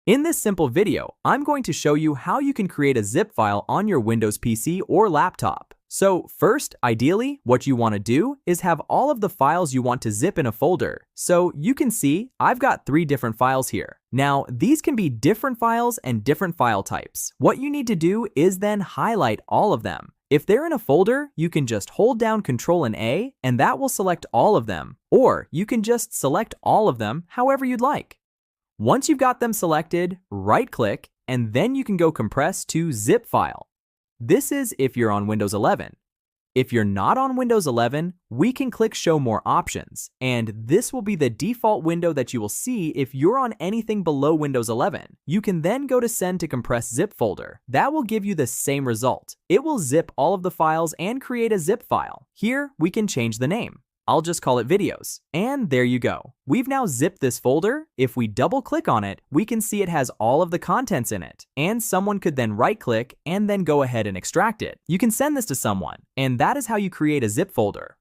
In this simple video, I'm going to show you how you can create a zip file on your Windows PC or laptop. So first, ideally, what you want to do is have all of the files you want to zip in a folder. So you can see I've got 3 different files here. Now, these can be different files and different file types. What you need to do is then highlight all of them. If they're in a folder, you can just hold down Ctrl and A, and that will select all of them. Or you can just select all of them however you'd like. Once you've got them selected, right-click, and then you can go compress to zip file. This is if you're on Windows 11. If you're not on Windows 11, we can click Show More Options, and this will be the default window that you will see if you're on anything below Windows 11. You can then go to Send to Compress Zip folder. That will give you the same result. It will zip all of the files and create a zip file. Here, we can change the name. I'll just call it Videos. And there you go. We've now zipped this folder. If we double click on it, we can see it has all of the contents in it. And someone could then right click and then go ahead and extract it. You can send this to someone. And that is how you create a zip folder.